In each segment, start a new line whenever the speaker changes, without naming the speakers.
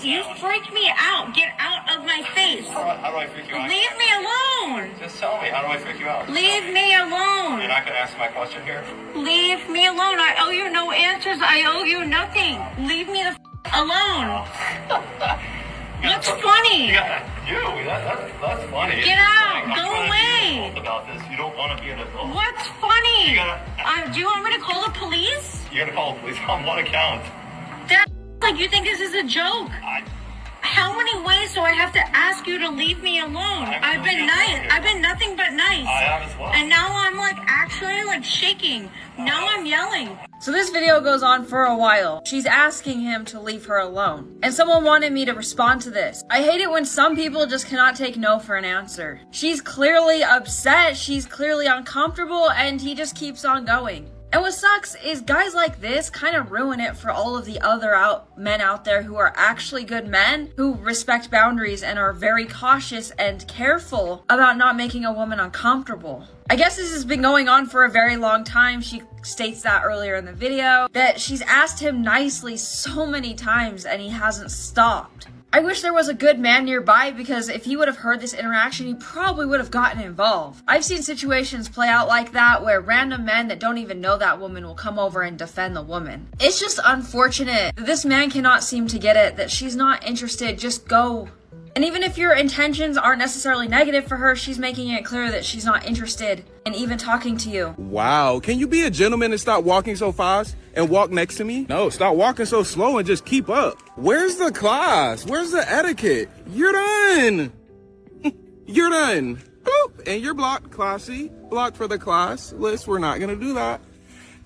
You freaked me out. Get out of my face.
How do I freak you out?
Leave me alone.
Just tell me, how do I freak you out?
Leave me alone.
You're not going to answer my question here?
Leave me alone. I owe you no answers. I owe you nothing. Leave me the alone. What's funny?
That's funny.
Get out. Go away.
About this. You don't want to be an adult.
What's funny? Do you want me to call the police?
You're going to call the police on one account.
Like, you think this is a joke? How many ways do I have to ask you to leave me alone? I've been nice. I've been nothing but nice.
I have as well.
And now I'm like actually like shaking. Now I'm yelling.
So this video goes on for a while. She's asking him to leave her alone. And someone wanted me to respond to this. I hate it when some people just cannot take no for an answer. She's clearly upset, she's clearly uncomfortable, and he just keeps on going. And what sucks is guys like this kind of ruin it for all of the other men out there who are actually good men, who respect boundaries and are very cautious and careful about not making a woman uncomfortable. I guess this has been going on for a very long time. She states that earlier in the video, that she's asked him nicely so many times and he hasn't stopped. I wish there was a good man nearby, because if he would have heard this interaction, he probably would have gotten involved. I've seen situations play out like that where random men that don't even know that woman will come over and defend the woman. It's just unfortunate that this man cannot seem to get it, that she's not interested, just go. And even if your intentions aren't necessarily negative for her, she's making it clear that she's not interested in even talking to you.
Wow, can you be a gentleman and stop walking so fast and walk next to me? No, stop walking so slow and just keep up. Where's the class? Where's the etiquette? You're done. You're done. Boop. And you're blocked, classy. Blocked for the class list. We're not gonna do that.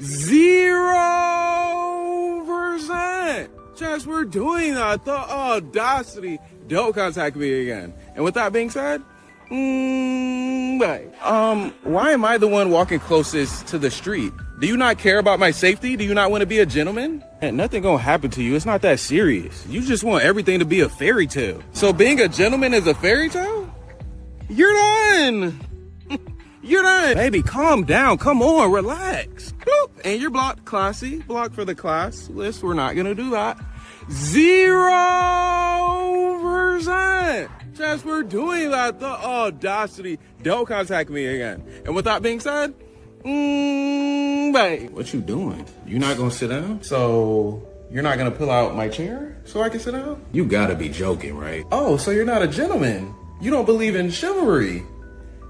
0%. Just we're doing that. The audacity. Don't contact me again. And with that being said, bye. Why am I the one walking closest to the street? Do you not care about my safety? Do you not want to be a gentleman? And nothing gonna happen to you. It's not that serious. You just want everything to be a fairy tale. So being a gentleman is a fairy tale? You're done. You're done. Baby, calm down. Come on, relax. Boop. And you're blocked, classy. Blocked for the class list. We're not gonna do that. 0%. Just we're doing that. The audacity. Don't contact me again. And with that being said, bye. What you doing? You not gonna sit down? So you're not gonna pull out my chair so I can sit down? You gotta be joking, right? Oh, so you're not a gentleman. You don't believe in chivalry.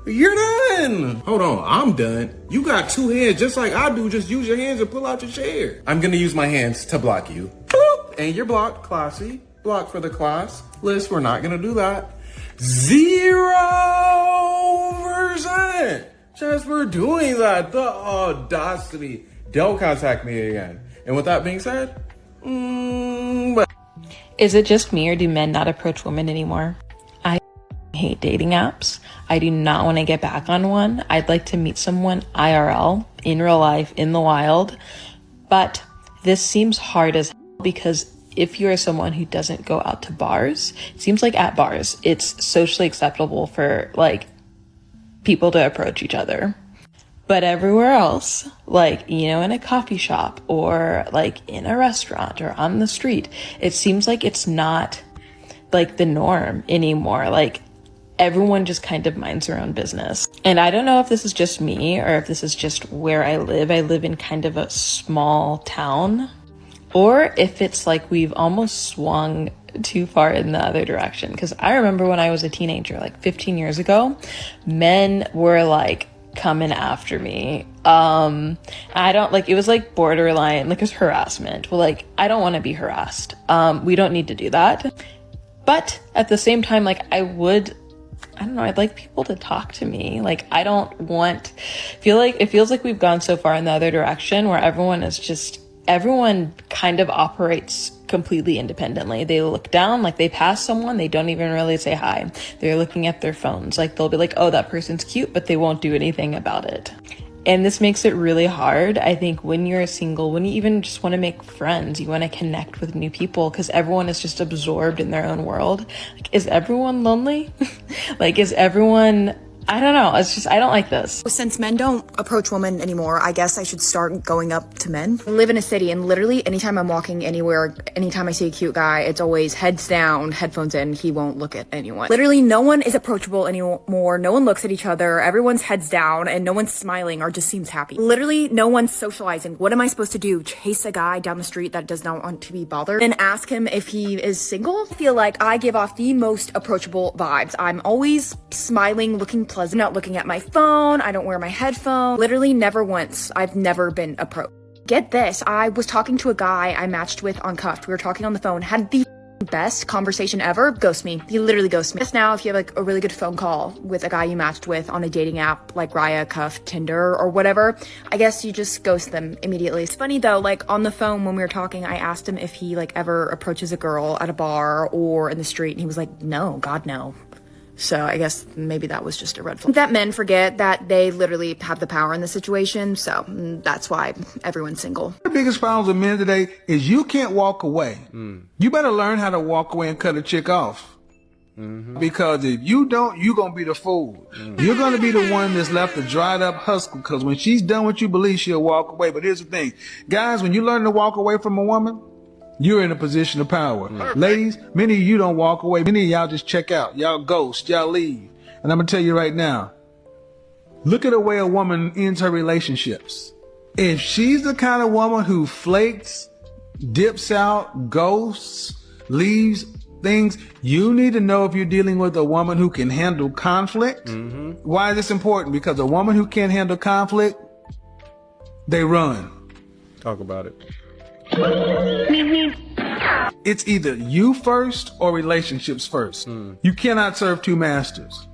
You're done. Hold on, I'm done. You got two hands just like I do. Just use your hands and pull out your chair. I'm gonna use my hands to block you. Boop. And you're blocked, classy. Blocked for the class list. We're not gonna do that. 0%. Just for doing that. The audacity. Don't contact me again. And with that being said,
Is it just me, or do men not approach women anymore? I hate dating apps. I do not want to get back on one. I'd like to meet someone IRL, in real life, in the wild. But this seems hard as hell, because if you're someone who doesn't go out to bars, it seems like at bars, it's socially acceptable for like people to approach each other. But everywhere else, like, you know, in a coffee shop or like in a restaurant or on the street, it seems like it's not like the norm anymore. Like, everyone just kind of minds their own business. And I don't know if this is just me or if this is just where I live. I live in kind of a small town, or if it's like we've almost swung too far in the other direction. Because I remember when I was a teenager, like 15 years ago, men were like coming after me. I don't like, it was like borderline, like it was harassment. Well, like, I don't want to be harassed. We don't need to do that. But at the same time, like, I don't know, I'd like people to talk to me. Like, I don't want, it feels like we've gone so far in the other direction where everyone kind of operates completely independently. They look down, like they pass someone, they don't even really say hi. They're looking at their phones. Like, they'll be like, oh, that person's cute, but they won't do anything about it. And this makes it really hard, I think, when you're single, when you even just want to make friends, you want to connect with new people, because everyone is just absorbed in their own world. Like, is everyone lonely? Like, is everyone, I don't know. It's just, I don't like this.
Since men don't approach women anymore, I guess I should start going up to men. I live in a city, and literally anytime I'm walking anywhere, anytime I see a cute guy, it's always heads down, headphones in, he won't look at anyone. Literally no one is approachable anymore. No one looks at each other. Everyone's heads down, and no one's smiling or just seems happy. Literally no one's socializing. What am I supposed to do? Chase a guy down the street that does not want to be bothered and ask him if he is single? I feel like I give off the most approachable vibes. I'm always smiling, looking pleasant, not looking at my phone. I don't wear my headphones. Literally never once. I've never been approached. Get this, I was talking to a guy I matched with on Cuffed. We were talking on the phone, had the best conversation ever. Ghost me. He literally ghosts me. Just now, if you have like a really good phone call with a guy you matched with on a dating app like Raya, Cuffed, Tinder, or whatever, I guess you just ghost them immediately. It's funny though, like on the phone when we were talking, I asked him if he like ever approaches a girl at a bar or in the street, and he was like, no, God, no. So I guess maybe that was just a red flag. That men forget that they literally have the power in the situation. So that's why everyone's single.
The biggest problems with men today is you can't walk away. You better learn how to walk away and cut a chick off. Because if you don't, you're going to be the fool. You're going to be the one that's left a dried up husk, because when she's done what you believe, she'll walk away. But here's the thing. Guys, when you learn to walk away from a woman, you're in a position of power. Ladies, many of you don't walk away. Many of y'all just check out. Y'all ghost. Y'all leave. And I'm going to tell you right now, look at the way a woman ends her relationships. If she's the kind of woman who flakes, dips out, ghosts, leaves things, you need to know if you're dealing with a woman who can handle conflict. Why is this important? Because a woman who can't handle conflict, they run.
Talk about it.
It's either you first or relationships first. You cannot serve two masters.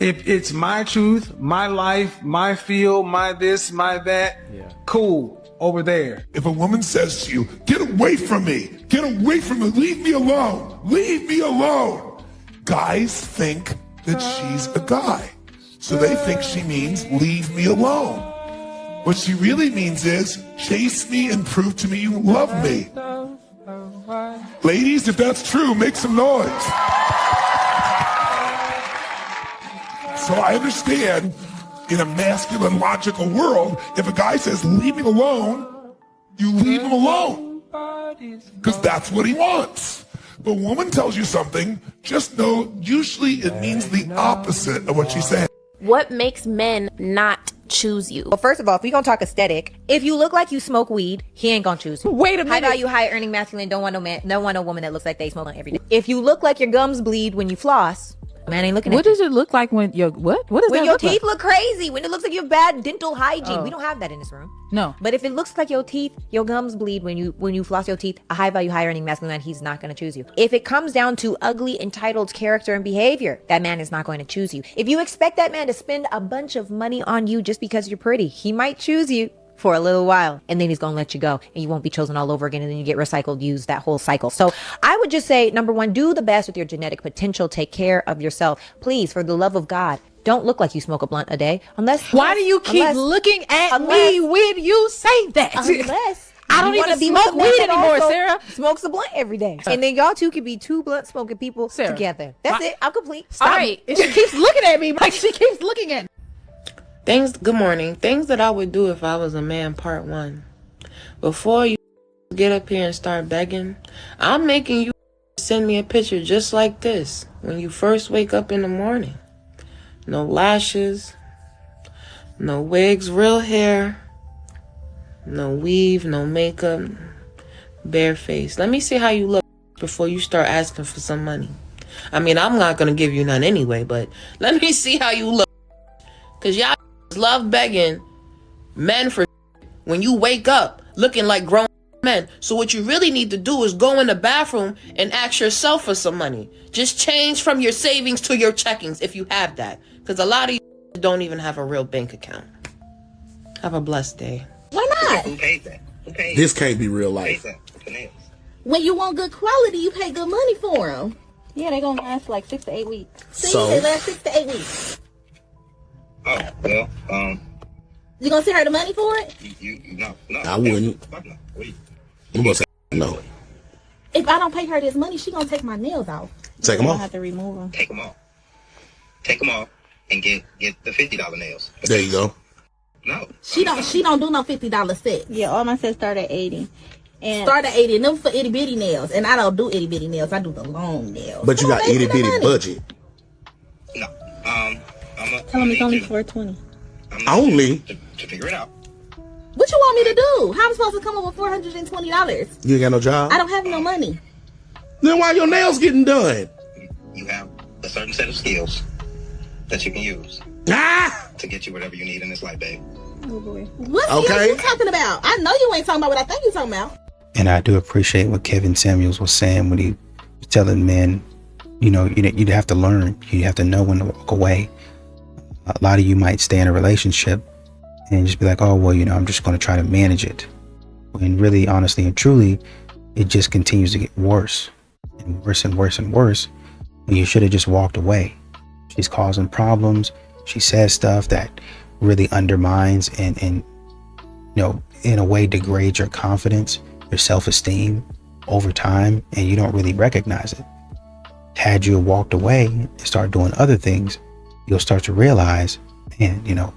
If it's my truth, my life, my field, my this, my that, cool, over there.
If a woman says to you, get away from me, leave me alone. Guys think that she's a guy. So they think she means leave me alone. What she really means is chase me and prove to me you love me. Ladies, if that's true, make some noise. So I understand in a masculine, logical world, if a guy says leave me alone, you leave him alone. Because that's what he wants. But a woman tells you something, just know usually it means the opposite of what she's saying.
What makes men not choose you?
Well, first of all, if we gonna talk aesthetic, if you look like you smoke weed, he ain't gonna choose you.
Wait a minute.
High value, high earning masculine, don't want no man, don't want no woman that looks like they smoke every day. If you look like your gums bleed when you floss, man ain't looking at you.
What does it look like when your what? What does
When
that
your
look like?
teeth look crazy, when it looks like you have bad dental hygiene. We don't have that in this room.
No.
But if it looks like your teeth, your gums bleed when you floss your teeth, a high value, high earning masculine man, he's not going to choose you. If it comes down to ugly, entitled character and behavior, that man is not going to choose you. If you expect that man to spend a bunch of money on you just because you're pretty, he might choose you for a little while, and then he's gonna let you go, and you won't be chosen all over again, and then you get recycled, used, that whole cycle. So I would just say, number one, do the best with your genetic potential. Take care of yourself. Please, for the love of God, don't look like you smoke a blunt a day.
Why do you keep looking at me when you say that?
Unless
I don't
you
even
wanna be
smoke
with a man
weed
that
anymore,
also
Sarah.
Smokes a blunt every day. And then y'all two could be two blunt smoking people
Sarah,
together. That's it. I'm complete.
All right. And she keeps looking at me like she keeps looking at me.
Good morning. Things that I would do if I was a man, part 1. Before you get up here and start begging, I'm making you send me a picture just like this when you first wake up in the morning. No lashes, no wigs, real hair, no weave, no makeup, bare face. Let me see how you look before you start asking for some money. I mean, I'm not going to give you none anyway, but let me see how you look. Because y'all love begging men for when you wake up looking like grown men. So what you really need to do is go in the bathroom and ask yourself for some money. Just change from your savings to your checkings if you have that. Because a lot of you don't even have a real bank account. Have a blessed day.
Why not?
Who paid that?
This can't be real life.
When you want good quality, you pay good money for them. Yeah, they gonna last like 6 to 8 weeks.
So
they last 6 to 8 weeks.
Oh, well,
You gonna send her the money for it?
No.
I wouldn't. I'm gonna say no.
If I don't pay her this money, she gonna take my nails off.
Take them
I
off.
have to remove them.
Take them off. and get the $50 nails.
There you go.
No.
She don't do no $50 sets.
Yeah, all my sets start at 80. And
Start at 80, and them for itty bitty nails. And I don't do itty bitty nails. I do the long nails.
But you got itty bitty budget.
No. I'm
tell them it's only $420.
Only?
To figure it out.
What you want me to do? How am I supposed to come up with $420?
You ain't got no job?
I don't have no money.
Then why your nails getting done?
You have a certain set of skills that you can use to get you whatever you need in this life, babe.
Oh boy.
What skills you talking about? I know you ain't talking about what I think you talking about.
And I do appreciate what Kevin Samuels was saying when he was telling men, you know, you'd have to learn. You have to know when to walk away. A lot of you might stay in a relationship and just be like, oh, well, you know, I'm just going to try to manage it. When really, honestly and truly, it just continues to get worse and worse and worse and worse. And you should have just walked away. She's causing problems. She says stuff that really undermines and you know, in a way degrades your confidence, your self-esteem over time, and you don't really recognize it. Had you walked away and start doing other things, you'll start to realize, and you know,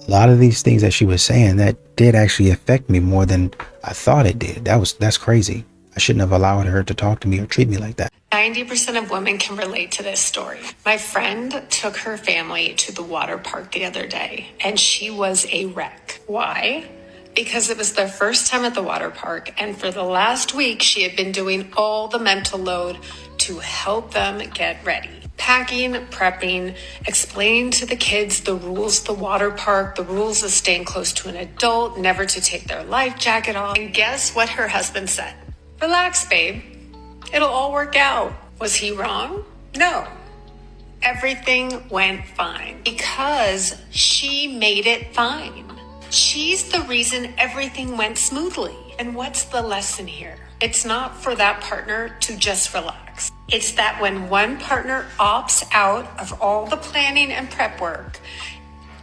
a lot of these things that she was saying that did actually affect me more than I thought it did. That's crazy. I shouldn't have allowed her to talk to me or treat me like that.
90% of women can relate to this story. My friend took her family to the water park the other day, and she was a wreck. Why? Because it was their first time at the water park, and for the last week, she had been doing all the mental load to help them get ready. Packing, prepping, explaining to the kids the rules of the water park, the rules of staying close to an adult, never to take their life jacket off. And guess what her husband said? Relax, babe. It'll all work out. Was he wrong? No. Everything went fine because she made it fine. She's the reason everything went smoothly. And what's the lesson here? It's not for that partner to just relax. It's that when one partner opts out of all the planning and prep work,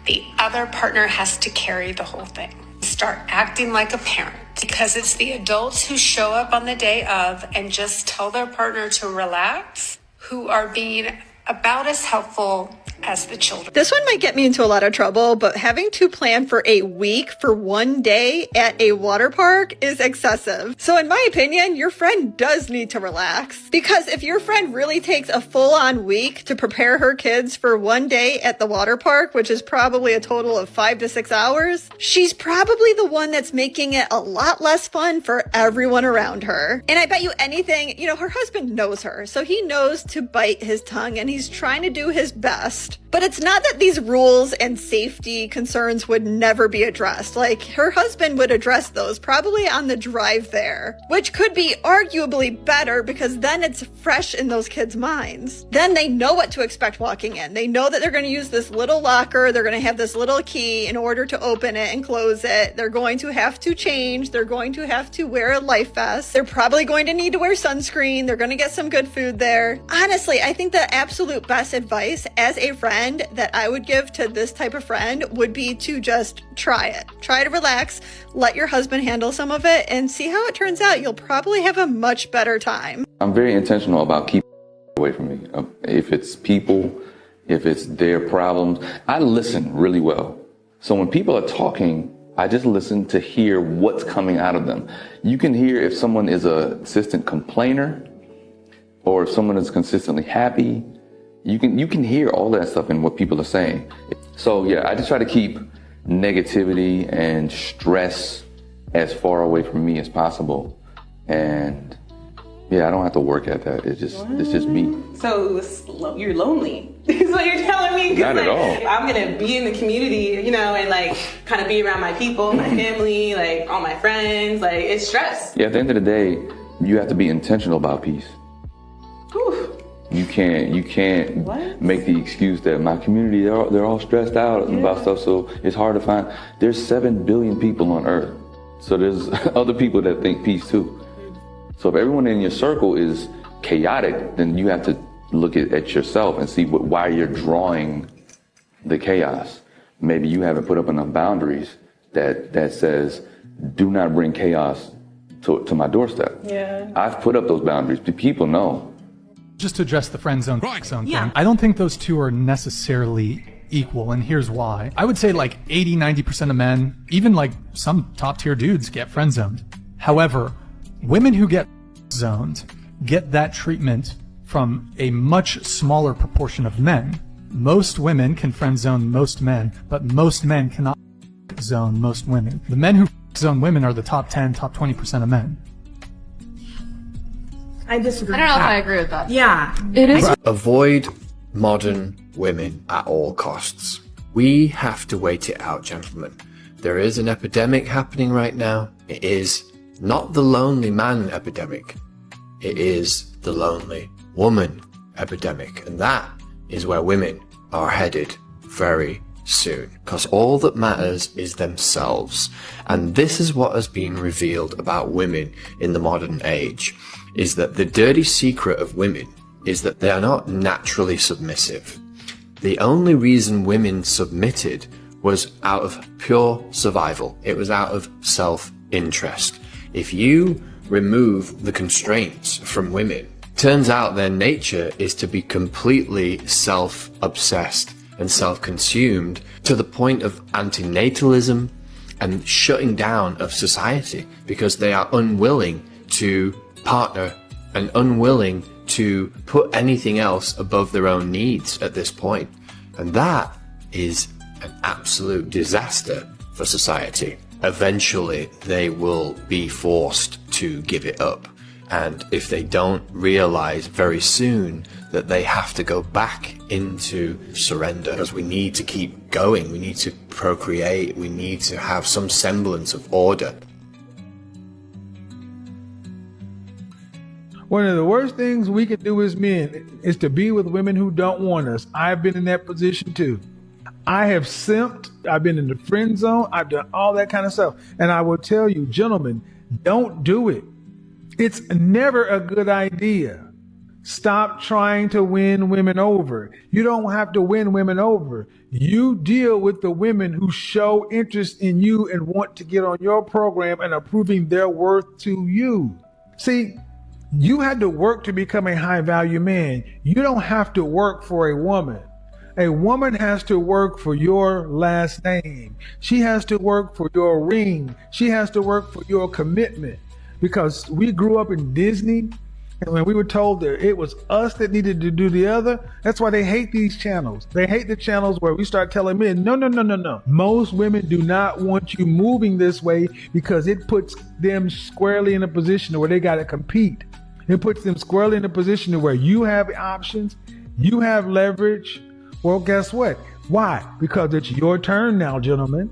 the other partner has to carry the whole thing. Start acting like a parent, because it's the adults who show up on the day of and just tell their partner to relax who are being about as helpful as the children.
This one might get me into a lot of trouble, but having to plan for a week for one day at a water park is excessive. So in my opinion, your friend does need to relax. Because if your friend really takes a full-on week to prepare her kids for one day at the water park, which is probably a total of 5 to 6 hours, she's probably the one that's making it a lot less fun for everyone around her. And I bet you anything, you know, her husband knows her, so he knows to bite his tongue and he's trying to do his best. But it's not that these rules and safety concerns would never be addressed. Like, her husband would address those probably on the drive there, which could be arguably better because then it's fresh in those kids' minds. Then they know what to expect walking in. They know that they're going to use this little locker. They're going to have this little key in order to open it and close it. They're going to have to change. They're going to have to wear a life vest. They're probably going to need to wear sunscreen. They're going to get some good food there. Honestly, I think the absolute best advice as a friend that I would give to this type of friend would be to just try it. Try to relax, let your husband handle some of it, and see how it turns out. You'll probably have a much better time.
I'm very intentional about keeping away from me. If it's people, if it's their problems, I listen really well. So when people are talking, I just listen to hear what's coming out of them. You can hear if someone is a consistent complainer or if someone is consistently happy. You can hear all that stuff in what people are saying. So yeah, I just try to keep negativity and stress as far away from me as possible. And yeah, I don't have to work at that. It's just me.
So you're lonely is what you're telling me?
Not at all.
I'm gonna be in the community, you know, and like kind of be around my people, my family, like all my friends. Like, it's stress.
Yeah, at the end of the day, you have to be intentional about peace.
Whew.
You can't make the excuse that my community, they're all stressed out about stuff, so it's hard to find. There's 7 billion people on earth. So there's other people that think peace too. So if everyone in your circle is chaotic, then you have to look at yourself and see why you're drawing the chaos. Maybe you haven't put up enough boundaries that says, do not bring chaos to my doorstep.
Yeah.
I've put up those boundaries. People know.
Just to address the friend zone, zone
Yeah.
thing, I don't think those two are necessarily equal, and here's why. I would say like 80-90% of men, even like some top tier dudes, get friend zoned. However, women who get zoned get that treatment from a much smaller proportion of men. Most women can friend zone most men, but most men cannot zone most women. The men who zone women are the top 10, top 20% of men.
I disagree.
I don't know if I agree with that.
Yeah.
It is.
Avoid modern women at all costs. We have to wait it out, gentlemen. There is an epidemic happening right now. It is not the lonely man epidemic. It is the lonely woman epidemic. And that is where women are headed very soon. Because all that matters is themselves. And this is what has been revealed about women in the modern age, is that the dirty secret of women is that they are not naturally submissive. The only reason women submitted was out of pure survival. It was out of self-interest. If you remove the constraints from women, turns out their nature is to be completely self-obsessed and self-consumed to the point of antinatalism and shutting down of society because they are unwilling to partner and unwilling to put anything else above their own needs at this point. And that is an absolute disaster for society. Eventually, they will be forced to give it up. And if they don't realize very soon that they have to go back into surrender, because we need to keep going, we need to procreate, we need to have some semblance of order.
One of the worst things we can do as men is to be with women who don't want us. I've been in that position too. I have simped. I've been in the friend zone. I've done all that kind of stuff. And I will tell you, gentlemen, don't do it. It's never a good idea. Stop trying to win women over. You don't have to win women over. You deal with the women who show interest in you and want to get on your program and are proving their worth to you. See, you had to work to become a high value man. You don't have to work for a woman. A woman has to work for your last name. She has to work for your ring. She has to work for your commitment. Because we grew up in Disney, and when we were told that it was us that needed to do the other, that's why they hate these channels. They hate the channels where we start telling men, no. Most women do not want you moving this way because it puts them squarely in a position where they got to compete. It puts them squarely in a position where you have options, you have leverage. Well, guess what? Why? Because it's your turn now, gentlemen.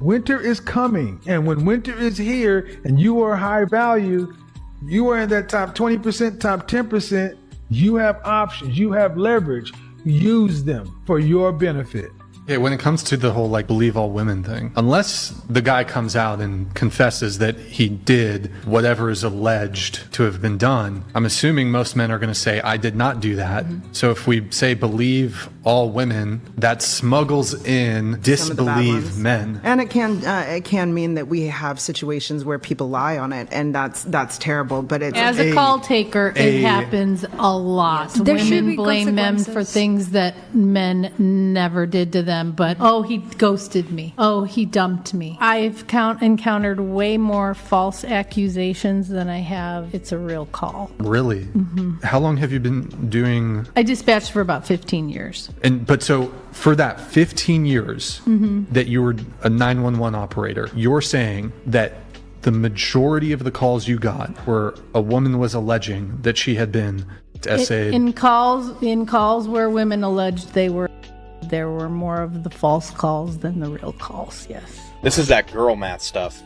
Winter is coming, and when winter is here and you are high value, you are in that top 20%, top 10%, you have options, you have leverage. Use them for your benefit.
Yeah, when it comes to the whole like believe all women thing, unless the guy comes out and confesses that he did whatever is alleged to have been done, I'm assuming most men are going to say, I did not do that. Mm-hmm. So if we say believe all women, that smuggles in disbelieve men.
And it can mean that we have situations where people lie on it, and that's terrible. But it's
as a call taker, it happens a lot.
There should
Women
be
blame men for
consequences.
things that men never did to them. But oh, he ghosted me. Oh, he dumped me. I've encountered way more false accusations than I have. It's a real call.
Really?
Mm-hmm.
How long have you been doing?
I dispatched for about 15 years.
But so for that 15 years
Mm-hmm.
that you were a 911 operator, you're saying that the majority of the calls you got where a woman was alleging that she had been essayed.
In calls where women alleged there were more of the false calls than the real calls. Yes.
This is that girl math stuff.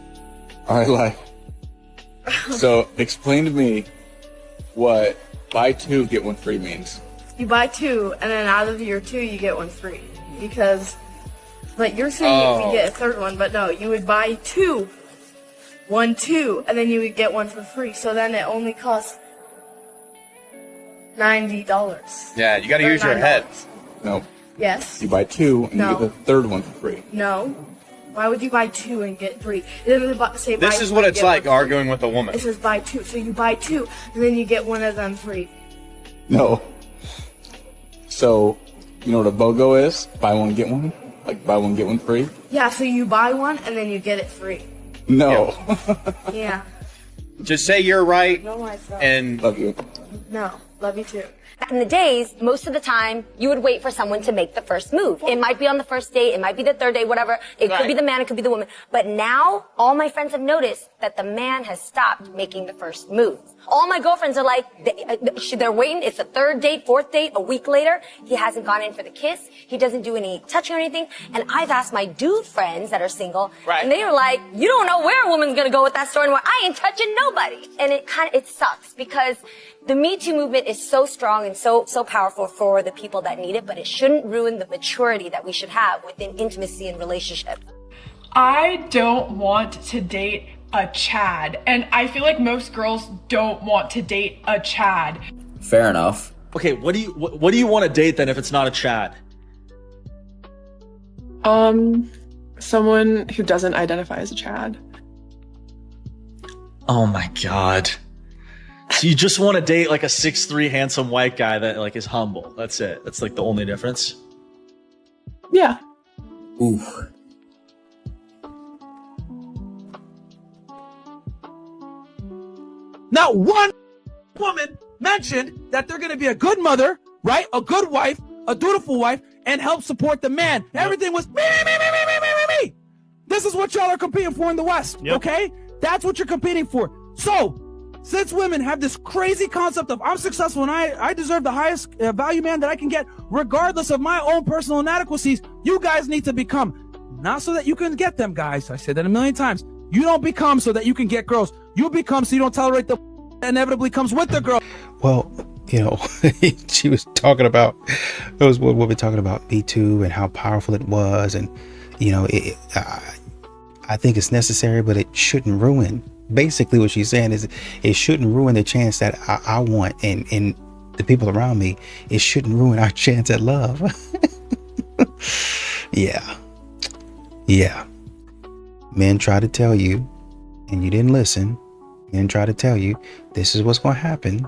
I like. So explain to me what buy two, get one free means.
You buy two, and then out of your two, you get one free. Because, like, you're saying if you get a third one, but no, you would buy two, and then you would get one for free. So then it only costs $90.
Yeah, you gotta use your head.
No.
Yes.
You buy two and
No.
you get the third one for free.
No. Why would you buy two and get three? It doesn't say buy
This is
two
what
and
it's
get
like
one free.
arguing with a woman.
It says buy two. So you buy two, and then you get one of them free.
No. So, you know what a BOGO is? Buy one, get one? Like buy one, get one free?
Yeah, so you buy one and then you get it free.
No.
Yeah.
Just say you're right
No, myself.
and
love you.
No, love you too.
Back in the days, most of the time, you would wait for someone to make the first move. It might be on the first date, it might be the third date, whatever. It could be the man, it could be the woman. But now, all my friends have noticed that the man has stopped making the first move. All my girlfriends are like, they're waiting. It's the third date, fourth date, a week later. He hasn't gone in for the kiss. He doesn't do any touching or anything. And I've asked my dude friends that are single, and they were like, you don't know where a woman's gonna go with that story anymore. I ain't touching nobody. And it sucks because the Me Too movement is so strong and so powerful for the people that need it, but it shouldn't ruin the maturity that we should have within intimacy and relationships.
I don't want to date a Chad, and I feel like most girls don't want to date a Chad.
Fair enough.
Okay, what do you want to date then if it's not a Chad?
Someone who doesn't identify as a Chad.
Oh my god. So you just want to date like a 6'3" handsome white guy that like is humble. That's it. That's like the only difference.
Yeah.
Ooh.
Not one woman mentioned that they're going to be a good mother, right? A good wife, a dutiful wife, and help support the man. Yep. Everything was me. This is what y'all are competing for in the West, okay? That's what you're competing for. So, since women have this crazy concept of I'm successful and I deserve the highest value man that I can get, regardless of my own personal inadequacies, you guys need to become, not so that you can get them, guys. I said that a million times. You don't become so that you can get girls. You become so you don't tolerate the that inevitably comes with the girl.
Well, you know, she was talking about, it was what we're talking about, Me Too and how powerful it was. And, you know, I think it's necessary, but it shouldn't ruin. Basically what she's saying is it shouldn't ruin the chance that I want and the people around me. It shouldn't ruin our chance at love. Yeah. Men try to tell you and you didn't listen. Men try to tell you this is what's going to happen.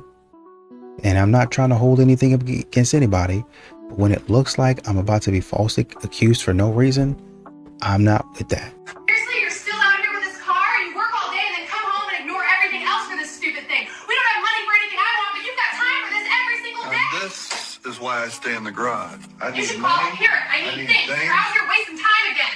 And I'm not trying to hold anything against anybody. But when it looks like I'm about to be falsely accused for no reason, I'm not with that.
Seriously, you're still out here with this car and you work all day and then come home and ignore everything else for this stupid thing. We don't have money for anything I want, but you've got time for this every single day.
This is why I stay in the garage.
You should call here. I need things. You're out here wasting time again.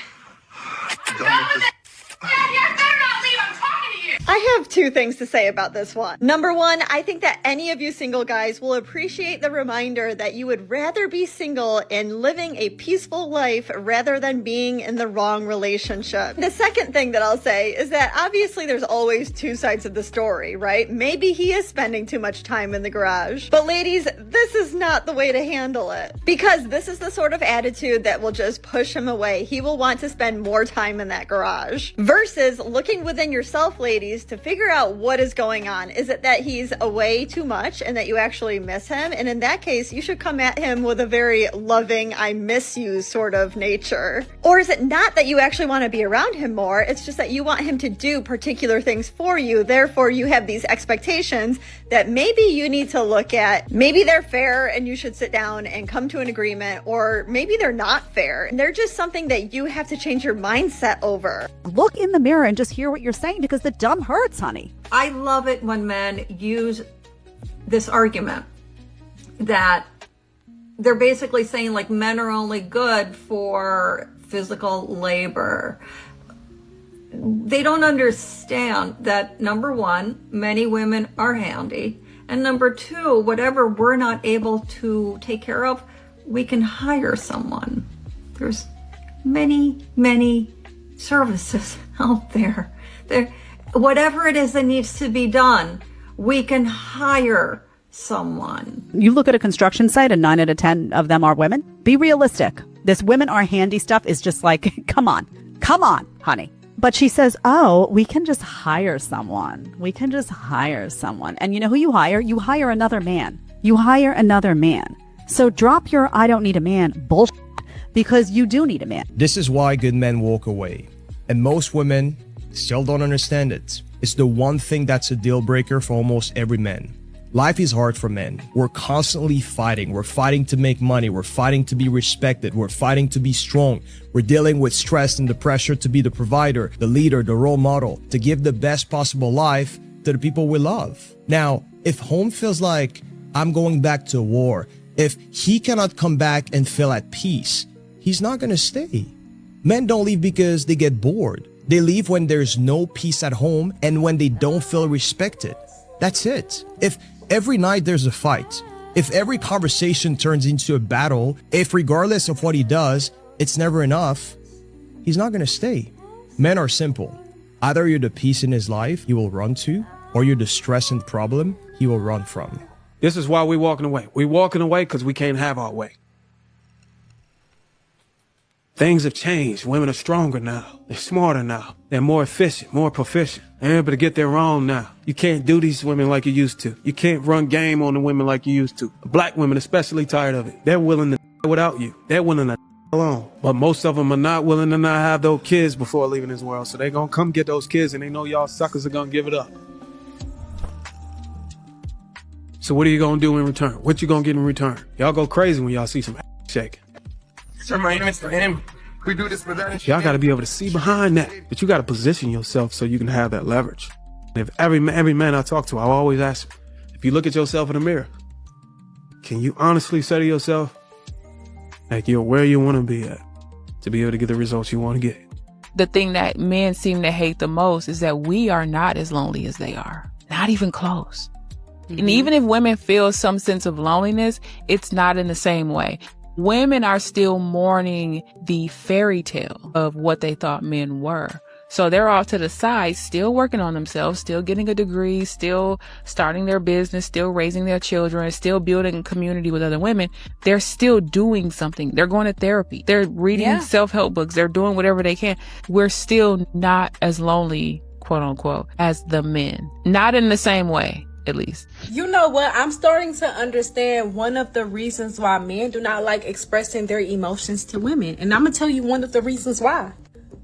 Done with it. Yeah, better not leave. I'm talking to you.
I have two things to say about this one. Number one, I think that any of you single guys will appreciate the reminder that you would rather be single and living a peaceful life rather than being in the wrong relationship. The second thing that I'll say is that obviously there's always two sides of the story, right? Maybe he is spending too much time in the garage. But ladies, this is not the way to handle it, because this is the sort of attitude that will just push him away. He will want to spend more time in that garage. Versus looking within yourself, ladies, to figure out what is going on. Is it that he's away too much and that you actually miss him? And in that case, you should come at him with a very loving, I miss you sort of nature. Or is it not that you actually want to be around him more? It's just that you want him to do particular things for you. Therefore, you have these expectations that maybe you need to look at. Maybe they're fair and you should sit down and come to an agreement, or maybe they're not fair and they're just something that you have to change your mindset over.
Look in the mirror and just hear what you're saying, because the dumb hurts, honey.
I love it when men use this argument that they're basically saying like men are only good for physical labor. They don't understand that, number one, many women are handy, and number two, whatever we're not able to take care of, we can hire someone. There's many services out there. Whatever it is that needs to be done, we can hire someone.
You look at a construction site and 9 out of 10 of them are women. Be realistic. This women are handy stuff is just like, come on, honey. But she says, oh, we can just hire someone. And you know who you hire? You hire another man. So drop your I don't need a man bullshit, because you do need a man.
This is why good men walk away. And most women still don't understand it. It's the one thing that's a deal breaker for almost every man. Life is hard for men. We're constantly fighting. We're fighting to make money. We're fighting to be respected. We're fighting to be strong. We're dealing with stress and the pressure to be the provider, the leader, the role model, to give the best possible life to the people we love. Now, if home feels like I'm going back to war, if he cannot come back and feel at peace, he's not going to stay. Men don't leave because they get bored. They leave when there's no peace at home and when they don't feel respected. That's it. If every night there's a fight, if every conversation turns into a battle, if regardless of what he does, it's never enough, he's not going to stay. Men are simple. Either you're the peace in his life he will run to, or you're the stress and problem he will run from.
This is why we're walking away. We're walking away because we can't have our way. Things have changed. Women are stronger now. They're smarter now. They're more efficient, more proficient. They're able to get their own now. You can't do these women like you used to. You can't run game on the women like you used to. Black women especially tired of it. They're willing to without you. They're willing to alone. But most of them are not willing to not have those kids before leaving this world. So they're going to come get those kids and they know y'all suckers are going to give it up. So what are you going to do in return? What you going to get in return? Y'all go crazy when y'all see some shaking.
Sir, my name is for him. We do this for that.
Y'all got to be able to see behind that. But you got to position yourself so you can have that leverage. If every man I talk to, I always ask them, if you look at yourself in the mirror, can you honestly say to yourself, like you're where you want to be at to be able to get the results you want to get?
The thing that men seem to hate the most is that we are not as lonely as they are. Not even close. And even if women feel some sense of loneliness, it's not in the same way. Women are still mourning the fairy tale of what they thought men were. So they're off to the side, still working on themselves, still getting a degree, still starting their business, still raising their children, still building a community with other women. They're still doing something. They're going to therapy. They're reading self-help books. They're doing whatever they can. We're still not as lonely, quote unquote, as the men. Not in the same way. At least.
You know what? I'm starting to understand one of the reasons why men do not like expressing their emotions to women. And I'm going to tell you one of the reasons why.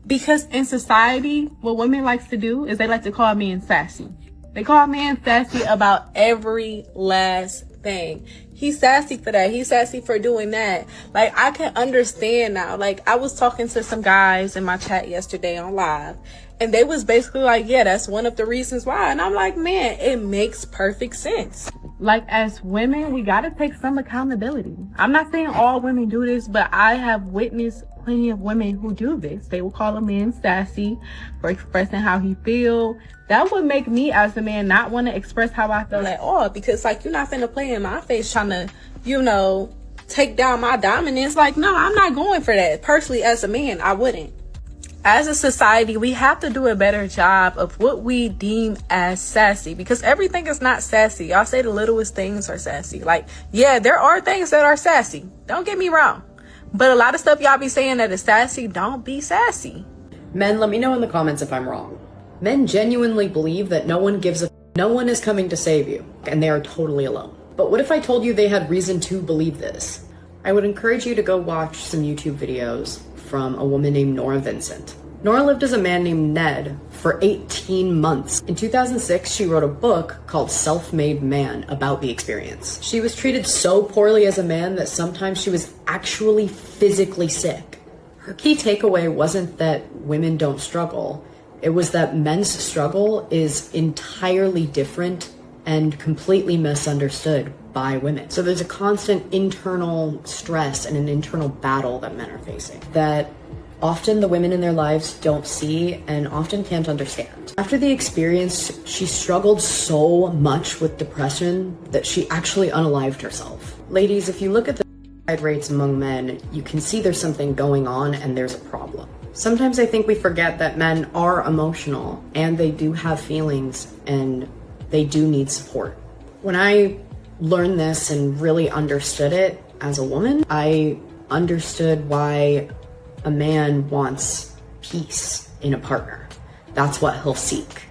Because in society, what women like to do is they like to call men sassy. They call men sassy about every last thing. He's sassy for that. He's sassy for doing that. Like, I can understand now. Like, I was talking to some guys in my chat yesterday on live. And they was basically like, yeah, that's one of the reasons why. And I'm like, man, it makes perfect sense. Like, as women, we got to take some accountability. I'm not saying all women do this, but I have witnessed plenty of women who do this. They will call a man sassy for expressing how he feel. That would make me as a man not want to express how I feel at all. Because, like, you're not finna play in my face trying to, you know, take down my dominance. Like, no, I'm not going for that. Personally, as a man, I wouldn't. As a society, we have to do a better job of what we deem as sassy, because everything is not sassy. Y'all say the littlest things are sassy. Like, yeah, there are things that are sassy. Don't get me wrong. But a lot of stuff y'all be saying that is sassy, don't be sassy.
Men, let me know in the comments if I'm wrong. Men genuinely believe that no one gives a no one is coming to save you, and they are totally alone. But what if I told you they had reason to believe this? I would encourage you to go watch some YouTube videos from a woman named Nora Vincent. Nora lived as a man named Ned for 18 months. In 2006, she wrote a book called Self-Made Man about the experience. She was treated so poorly as a man that sometimes she was actually physically sick. Her key takeaway wasn't that women don't struggle. It was that men's struggle is entirely different and completely misunderstood by women. So there's a constant internal stress and an internal battle that men are facing that often the women in their lives don't see and often can't understand. After the experience, she struggled so much with depression that she actually unalived herself. Ladies, if you look at the suicide rates among men, you can see there's something going on and there's a problem. Sometimes I think we forget that men are emotional and they do have feelings and they do need support. When I learned this and really understood it as a woman, I understood why a man wants peace in a partner. That's what he'll seek.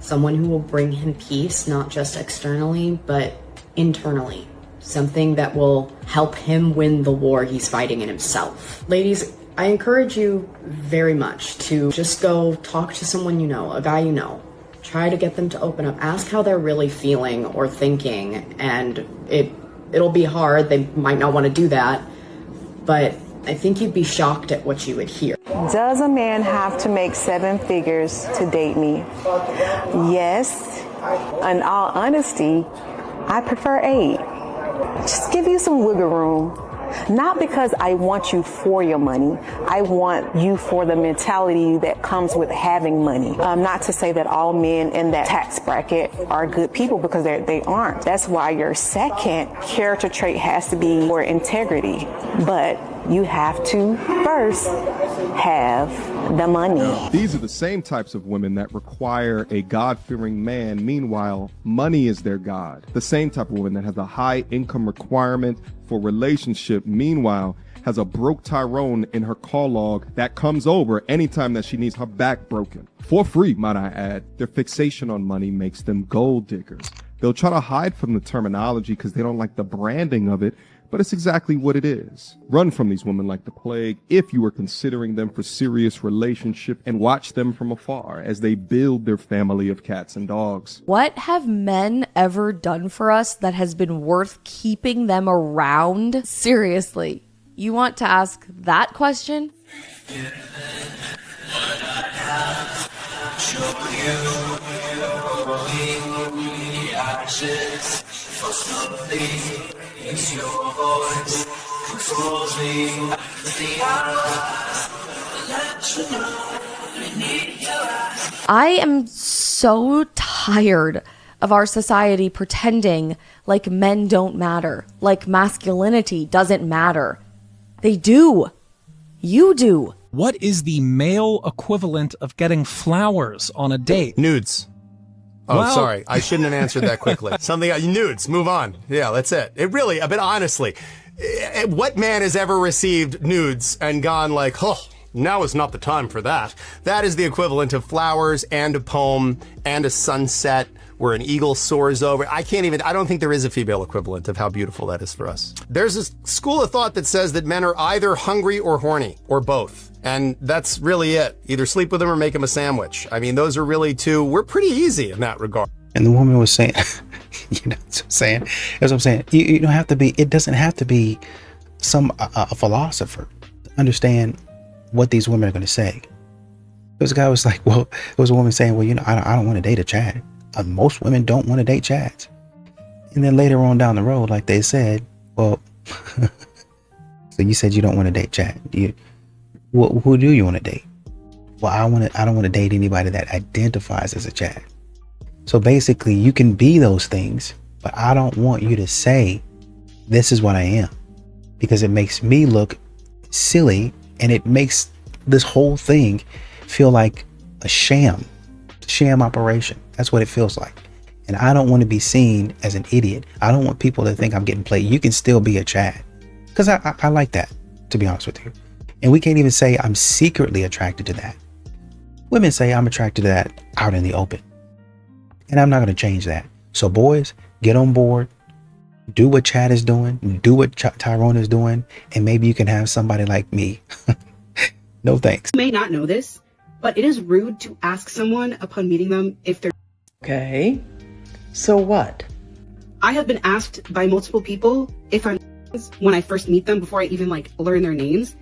Someone who will bring him peace, not just externally, but internally. Something that will help him win the war he's fighting in himself. Ladies, I encourage you very much to just go talk to someone you know, a guy you know. Try to get them to open up. Ask how they're really feeling or thinking. And it'll be hard. They might not want to do that. But I think you'd be shocked at what you would hear.
Does a man have to make 7 figures to date me? Yes. In all honesty, I prefer 8. Just give you some wiggle room. Not because I want you for your money. I want you for the mentality that comes with having money. Not to say that all men in that tax bracket are good people, because they aren't. That's why your second character trait has to be for integrity. But you have to first have the money.
These are the same types of women that require a God-fearing man. Meanwhile, money is their God. The same type of woman that has a high income requirement for relationship, meanwhile, has a broke Tyrone in her call log that comes over anytime that she needs her back broken. For free, might I add. Their fixation on money makes them gold diggers. They'll try to hide from the terminology because they don't like the branding of it, but it's exactly what it is. Run from these women like the plague if you are considering them for serious relationship, and watch them from afar as they build their family of cats and dogs.
What have men ever done for us that has been worth keeping them around? Seriously, you want to ask that question? I am so tired of our society pretending like men don't matter, like masculinity doesn't matter. They do. You do.
What is the male equivalent of getting flowers on a date?
Nudes. Oh,
Well-
sorry. I shouldn't have answered that quickly. Something, nudes, move on. Yeah, that's it. It really, but honestly, what man has ever received nudes and gone like, oh, now is not the time for that? That is the equivalent of flowers and a poem and a sunset where an eagle soars over. I don't think there is a female equivalent of how beautiful that is for us. There's a school of thought that says that men are either hungry or horny, or both. And that's really it. Either sleep with them or make them a sandwich. I mean, those are really we're pretty easy in that regard.
And the woman was saying, that's what I'm saying. You don't have to be, it doesn't have to be a philosopher to understand what these women are going to say. There was a guy who was like, well, there was a woman saying, well, I don't want to date a Chad. Most women don't want to date Chads. And then later on down the road, like they said, well, so you said you don't want to date Chad. Who do you want to date? Well, I don't want to date anybody that identifies as a Chad. So basically, you can be those things, but I don't want you to say, this is what I am, because it makes me look silly, and it makes this whole thing feel like a sham operation. That's what it feels like. And I don't want to be seen as an idiot. I don't want people to think I'm getting played. You can still be a Chad, because I like that, to be honest with you. And we can't even say I'm secretly attracted to that. Women say I'm attracted to that out in the open. And I'm not going to change that. So boys, get on board. Do what Chad is doing. Do what Tyrone is doing. And maybe you can have somebody like me. No thanks.
You may not know this, but it is rude to ask someone upon meeting them if they're...
Okay. So what?
I have been asked by multiple people if I'm when I first meet them before I even learn their names.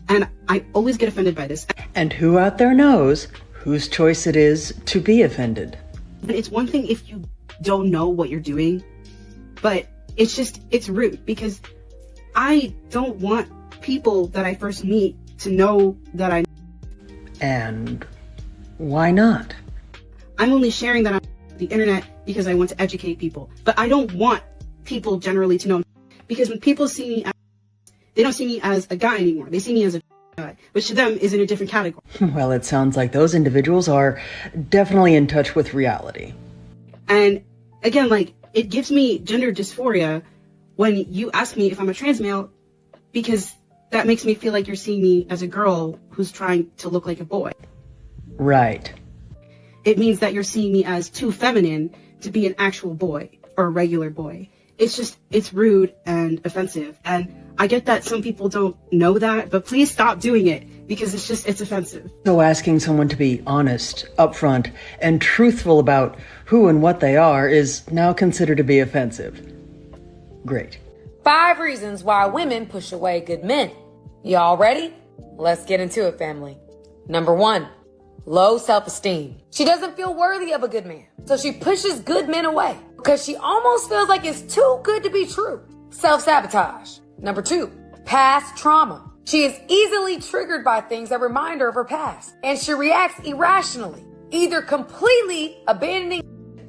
And I always get offended by this.
And who out there knows whose choice it is to be offended?
But it's one thing if you don't know what you're doing, but it's rude, because I don't want people that I first meet to know that I...
And why not?
I'm only sharing that on the internet because I want to educate people. But I don't want people generally to know, because when people see me, they don't see me as a guy anymore. They see me as a guy, which to them is in a different category.
Well, it sounds like those individuals are definitely in touch with reality.
And again, it gives me gender dysphoria when you ask me if I'm a trans male, because that makes me feel like you're seeing me as a girl who's trying to look like a boy.
Right.
It means that you're seeing me as too feminine to be an actual boy or a regular boy. It's rude and offensive. And I get that some people don't know that, but please stop doing it, because it's offensive.
So asking someone to be honest, upfront, and truthful about who and what they are is now considered to be offensive. Great.
5 reasons why women push away good men. Y'all ready? Let's get into it, family. Number 1, low self-esteem. She doesn't feel worthy of a good man, so she pushes good men away because she almost feels like it's too good to be true. Self-sabotage. Number 2, past trauma. She is easily triggered by things that remind her of her past, and she reacts irrationally, either completely abandoning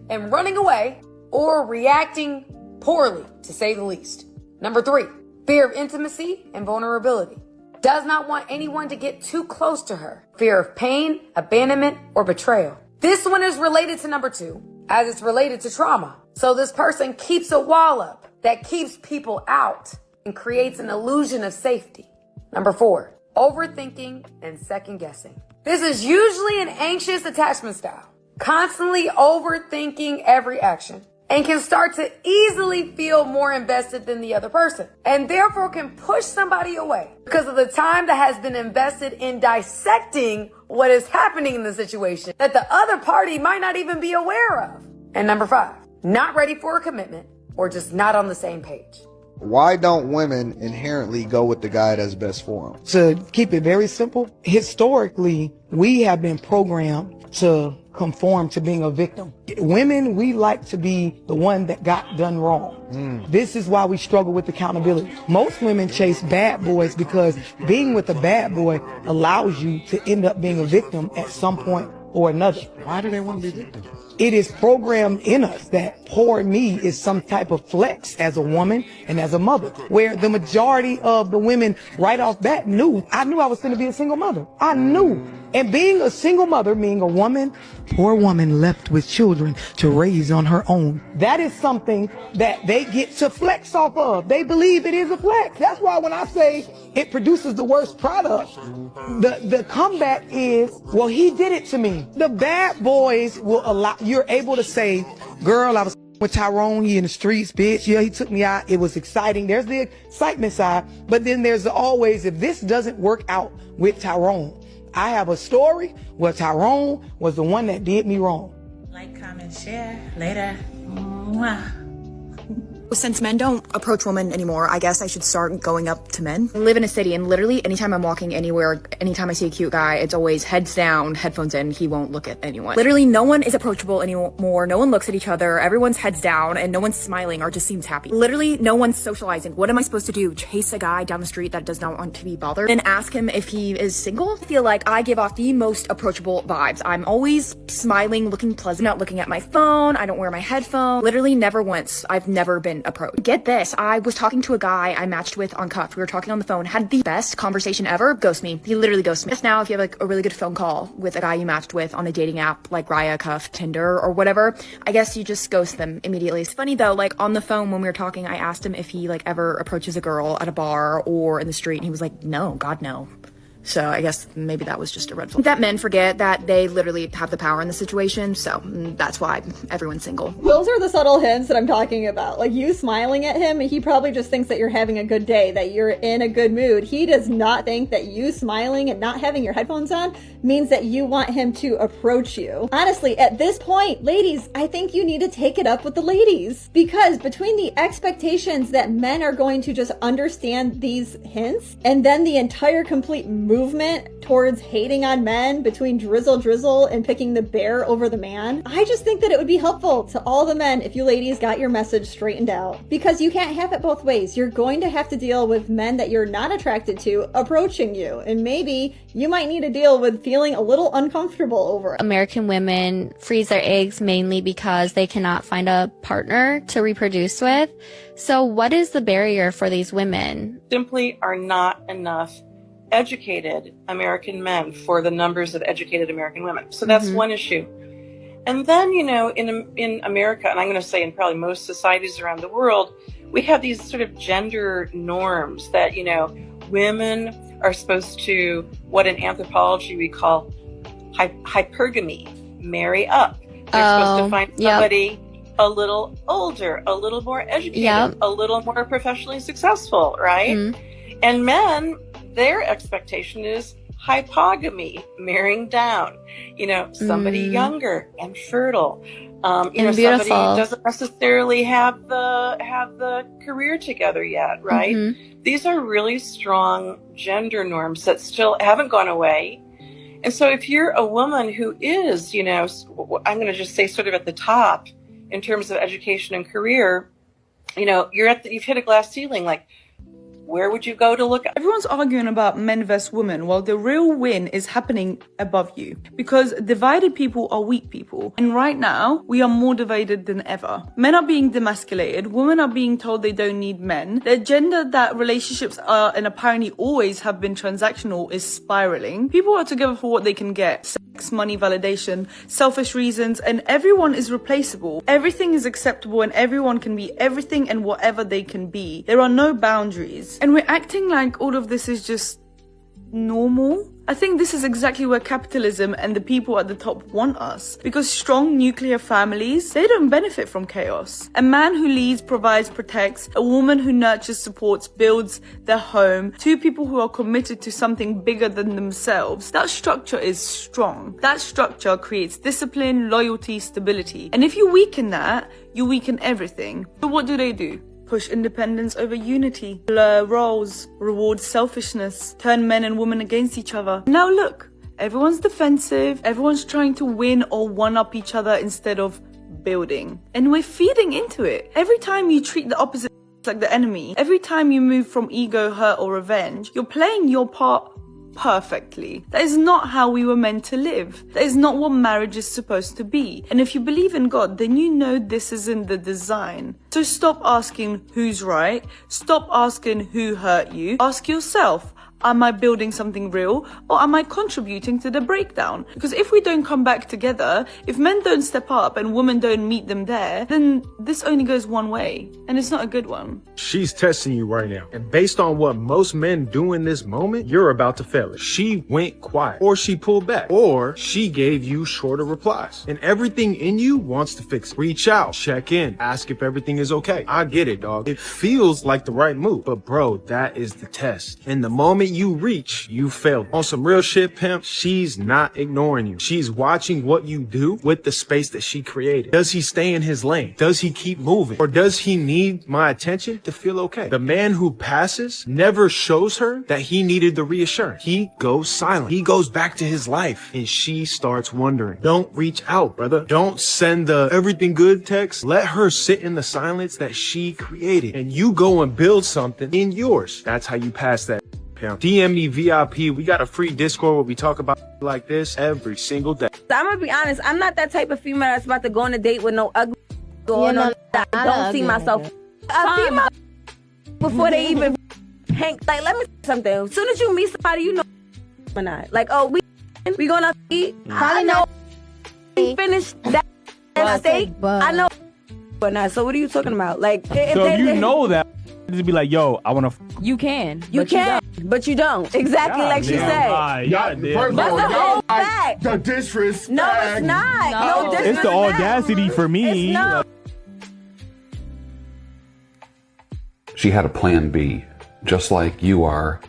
and running away or reacting poorly, to say the least. Number 3, fear of intimacy and vulnerability. Does not want anyone to get too close to her. Fear of pain, abandonment, or betrayal. This one is related to number 2, as it's related to trauma. So this person keeps a wall up that keeps people out and creates an illusion of safety. Number 4, overthinking and second guessing. This is usually an anxious attachment style, constantly overthinking every action, and can start to easily feel more invested than the other person, and therefore can push somebody away because of the time that has been invested in dissecting what is happening in the situation that the other party might not even be aware of. And number 5, not ready for a commitment or just not on the same page.
Why don't women inherently go with the guy that's best for them?
To keep it very simple, historically, we have been programmed to conform to being a victim. Women, we like to be the one that got done wrong. This is why we struggle with accountability. Most women chase bad boys because being with a bad boy allows you to end up being a victim at some point or another.
Why do they want to be victims?
It is programmed in us that poor me is some type of flex as a woman and as a mother, where the majority of the women right off bat I knew I was going to be a single mother. I knew. And being a single mother, meaning a woman, poor woman left with children to raise on her own. That is something that they get to flex off of. They believe it is a flex. That's why when I say it produces the worst product, the comeback is, well, he did it to me. The bad boys will allow, you're able to say, girl, I was with Tyrone, he in the streets, bitch. Yeah, he took me out. It was exciting. There's the excitement side. But then there's always, if this doesn't work out with Tyrone, I have a story where Tyrone was the one that did me wrong.
Like, comment, share. Later. Mwah.
Since men don't approach women anymore, I guess I should start going up to men. I live in a city, and literally anytime I'm walking anywhere, anytime I see a cute guy, it's always heads down, headphones in, he won't look at anyone. Literally no one is approachable anymore, no one looks at each other, everyone's heads down, and no one's smiling or just seems happy. Literally no one's socializing. What am I supposed to do? Chase a guy down the street that does not want to be bothered and ask him if he is single? I feel like I give off the most approachable vibes. I'm always smiling, looking pleasant, not looking at my phone, I don't wear my headphones. Literally never once, I've never been approached. Get this, I was talking to a guy I matched with on Cuff. We were talking on the phone, had the best conversation ever, ghost me. He literally ghosted me. Just now, if you have like a really good phone call with a guy you matched with on a dating app like Raya, Cuff, Tinder, or whatever, I guess you just ghost them immediately. It's funny though, like on the phone when we were talking, I asked him if he like ever approaches a girl at a bar or in the street, and he was like, no, God, no. So I guess maybe that was just a red flag. That men forget that they literally have the power in the situation, so that's why everyone's single.
Those are the subtle hints that I'm talking about. Like you smiling at him, he probably just thinks that you're having a good day, that you're in a good mood. He does not think that you smiling and not having your headphones on means that you want him to approach you. Honestly, at this point, ladies, I think you need to take it up with the ladies, because between the expectations that men are going to just understand these hints and then the entire complete movement towards hating on men between drizzle and picking the bear over the man, I just think that it would be helpful to all the men if you ladies got your message straightened out, because you can't have it both ways. You're going to have to deal with men that you're not attracted to approaching you, and maybe you might need to deal with feeling a little uncomfortable over it.
American women freeze their eggs mainly because they cannot find a partner to reproduce with. So what is the barrier for these women?
Simply are not enough educated American men for the numbers of educated American women. So that's one issue. And then, you know, in America, and I'm going to say in probably most societies around the world, we have these sort of gender norms that, you know, women are supposed to, what in anthropology we call hypergamy, marry up. They're supposed to find somebody a little older, a little more educated, a little more professionally successful, right? And men, their expectation is hypogamy, marrying down, somebody younger and fertile,
And
somebody
beautiful.
doesn't necessarily have the career together yet, right? These are really strong gender norms that still haven't gone away. And so if you're a woman who is, I'm going to just say sort of at the top in terms of education and career, you've hit a glass ceiling. Like, where would you go to look?
Everyone's arguing about men versus women, while the real win is happening above you. Because divided people are weak people. And right now, we are more divided than ever. Men are being demasculated. Women are being told they don't need men. The agenda that relationships are, and apparently always have been transactional, is spiraling. People are together for what they can get. Sex, money, validation, selfish reasons, and everyone is replaceable. Everything is acceptable and everyone can be everything and whatever they can be. There are no boundaries. And we're acting like all of this is just normal. I think this is exactly where capitalism and the people at the top want us. Because strong nuclear families, they don't benefit from chaos. A man who leads, provides, protects. A woman who nurtures, supports, builds their home. Two people who are committed to something bigger than themselves. That structure is strong. That structure creates discipline, loyalty, stability. And if you weaken that, you weaken everything. So what do? Push independence over unity, blur roles, reward selfishness, turn men and women against each other. Now look, everyone's defensive, everyone's trying to win or one-up each other instead of building. And we're feeding into it. Every time you treat the opposite like the enemy, every time you move from ego, hurt or revenge, you're playing your part perfectly. That is not how we were meant to live. That is not what marriage is supposed to be. And if you believe in God, then you know this isn't the design. So stop asking who's right. Stop asking who hurt you. Ask yourself, am I building something real or am I contributing to the breakdown? Because if we don't come back together, if men don't step up and women don't meet them there, then this only goes one way and it's not a good one.
She's testing you right now. And based on what most men do in this moment, you're about to fail it. She went quiet, or she pulled back, or she gave you shorter replies. And everything in you wants to fix it. Reach out, check in, ask if everything is okay. I get it, dog. It feels like the right move, but bro, that is the test. And the moment you reach, you failed. On some real shit, pimp, she's not ignoring you. She's watching what you do with the space that she created. Does he stay in his lane? Does he keep moving? Or does he need my attention to feel okay? The man who passes never shows her that he needed the reassurance. He goes silent. He goes back to his life and she starts wondering. Don't reach out, brother. Don't send the everything good text. Let her sit in the silence that she created and you go and build something in yours. That's how you pass that. DM me VIP. We got a free Discord where we talk about like this every single day.
I'm gonna be honest, I'm not that type of female that's about to go on a date with no ugly going on. I don't see myself a female before they even hang. Like, let me say something. As soon as you meet somebody, you know or not. Like, oh, we gonna eat. I know we finished that steak. I know or not. So what are you talking about? Like,
so if you know that, just be like, yo, I wanna.
You can, but you don't. Exactly like she said. That's the whole fact.
The disrespect.
No, it's not. No disrespect.
It's the audacity for me.
She had a plan B, just like you are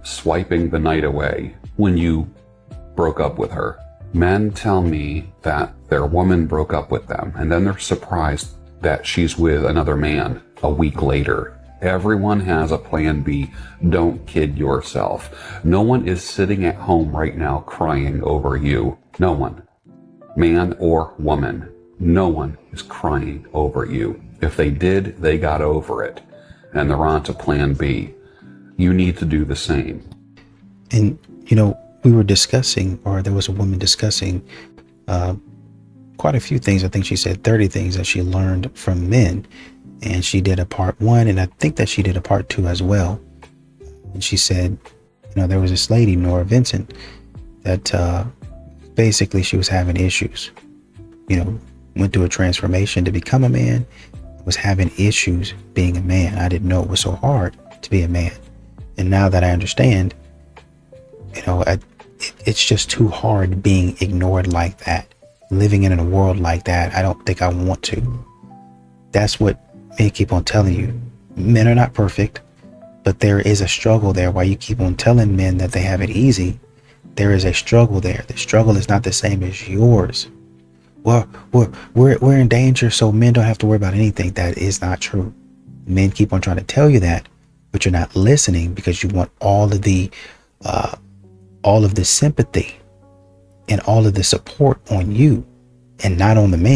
swiping the night away when you broke up with her. Men tell me that their woman broke up with them, and then they're surprised that she's with another man a week later. Everyone has a plan B. Don't kid yourself. No one is sitting at home right now crying over you. No one. Man or woman. No one is crying over you. If they did, they got over it. And they're on to plan B. You need to do the same.
And, we were discussing, or there was a woman discussing quite a few things. I think she said 30 things that she learned from men. And she did a part 1, and I think that she did a part 2 as well. And she said, there was this lady, Nora Vincent, that basically she was having issues. Went through a transformation to become a man, was having issues being a man. I didn't know it was so hard to be a man. And now that I understand, it's just too hard being ignored like that. Living in a world like that, I don't think I want to. That's what men keep on telling you. Men are not perfect. But there is a struggle there. While you keep on telling men that they have it easy, there is a struggle there. The struggle is not the same as yours. Well, we're in danger, so men don't have to worry about anything. That is not true. Men keep on trying to tell you that, but you're not listening because you want all of the sympathy and all of the support on you and not on the man.